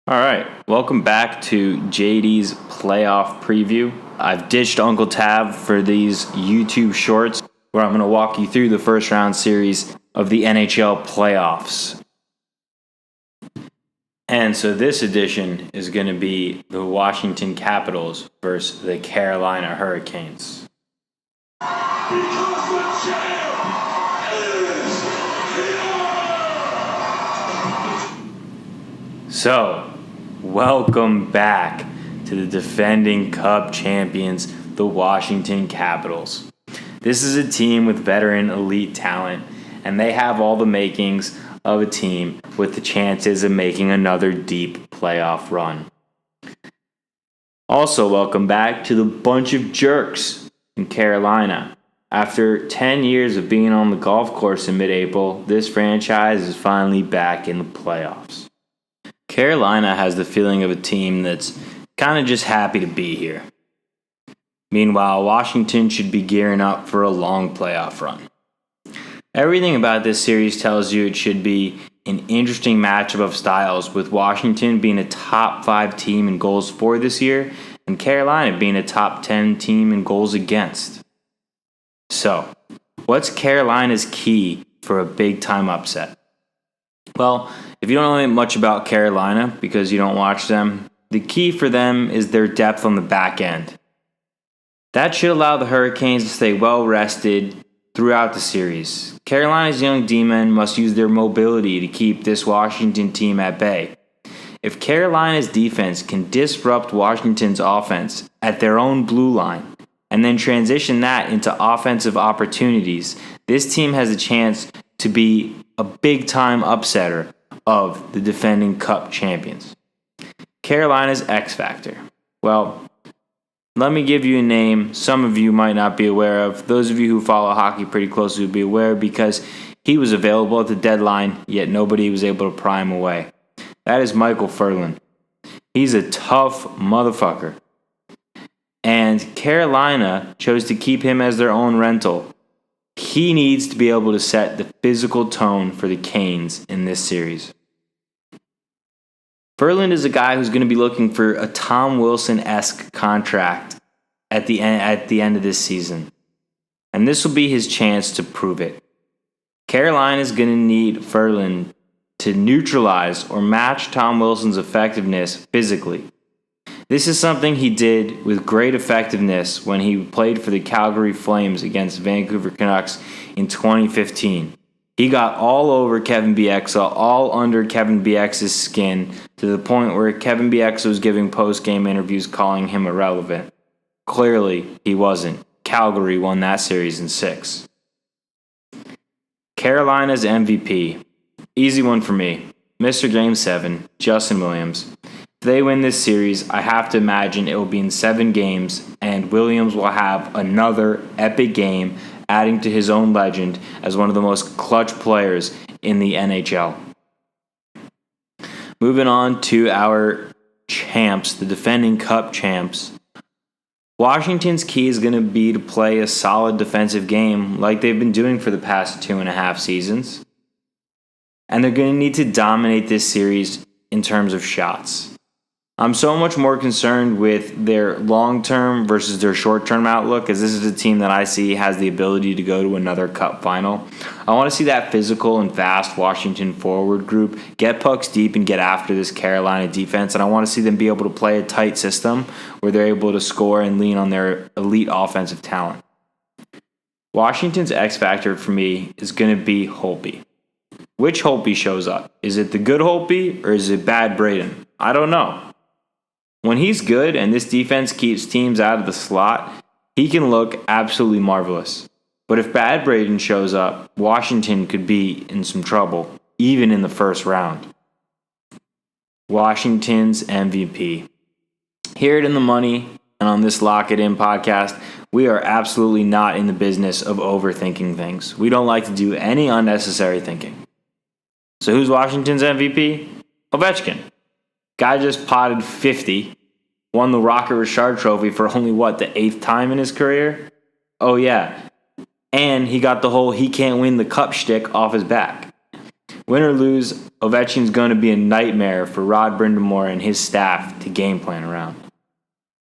All right, welcome back to JD's playoff preview. I've ditched Uncle Tab for these YouTube shorts where I'm going to walk you through the first round series of the NHL Playoffs. And so this edition is going to be the Washington Capitals versus the Carolina Hurricanes. So, welcome back to the defending Cup champions, the Washington Capitals. This is a team with veteran elite talent, and they have all the makings of a team with the chances of making another deep playoff run. Also, welcome back to the bunch of jerks in Carolina. After 10 years of being on the golf course in mid-April, this franchise is finally back in the playoffs. Carolina has the feeling of a team that's kind of just happy to be here. Meanwhile, Washington should be gearing up for a long playoff run. Everything about this series tells you it should be an interesting matchup of styles, with Washington being a top 5 team in goals for this year and Carolina being a top 10 team in goals against. So, what's Carolina's key for a big-time upset? Well, if you don't know much about Carolina because you don't watch them, the key for them is their depth on the back end. That should allow the Hurricanes to stay well rested throughout the series. Carolina's young D-men must use their mobility to keep this Washington team at bay. If Carolina's defense can disrupt Washington's offense at their own blue line and then transition that into offensive opportunities, this team has a chance to be a big-time upsetter of the defending Cup champions. Carolina's X Factor. Well, let me give you a name some of you might not be aware of. Those of you who follow hockey pretty closely will be aware because he was available at the deadline, yet nobody was able to pry him away. That is Michael Ferland. He's a tough motherfucker. And Carolina chose to keep him as their own rental. He needs to be able to set the physical tone for the Canes in this series. Ferland is a guy who's going to be looking for a Tom Wilson-esque contract at the end of this season. And this will be his chance to prove it. Carolina is going to need Ferland to neutralize or match Tom Wilson's effectiveness physically. This is something he did with great effectiveness when he played for the Calgary Flames against Vancouver Canucks in 2015. He got all over Kevin Bieksa, all under Kevin Bieksa's skin, to the point where Kevin Bieksa was giving post-game interviews calling him irrelevant. Clearly, he wasn't. Calgary won that series in 6. Carolina's MVP. Easy one for me. Mr. Game 7, Justin Williams. If they win this series, I have to imagine it will be in 7 games, and Williams will have another epic game, adding to his own legend as one of the most clutch players in the NHL. Moving on to our champs, the defending Cup champs. Washington's key is going to be to play a solid defensive game like they've been doing for the past 2.5 seasons. And they're going to need to dominate this series in terms of shots. I'm so much more concerned with their long-term versus their short-term outlook, as this is a team that I see has the ability to go to another Cup final. I want to see that physical and fast Washington forward group get pucks deep and get after this Carolina defense, and I want to see them be able to play a tight system where they're able to score and lean on their elite offensive talent. Washington's X factor for me is going to be Holtby. Which Holtby shows up? Is it the good Holtby or is it bad Braden? I don't know. When he's good and this defense keeps teams out of the slot, he can look absolutely marvelous. But if bad Braden shows up, Washington could be in some trouble, even in the first round. Washington's MVP. Hear it in the money, and on this Lock It In podcast, we are absolutely not in the business of overthinking things. We don't like to do any unnecessary thinking. So who's Washington's MVP? Ovechkin. Guy just potted 50, won the Rocket Richard Trophy for only, the 8th time in his career? Oh, yeah. And he got the whole he can't win the cup shtick off his back. Win or lose, Ovechkin's going to be a nightmare for Rod Brindamore and his staff to game plan around.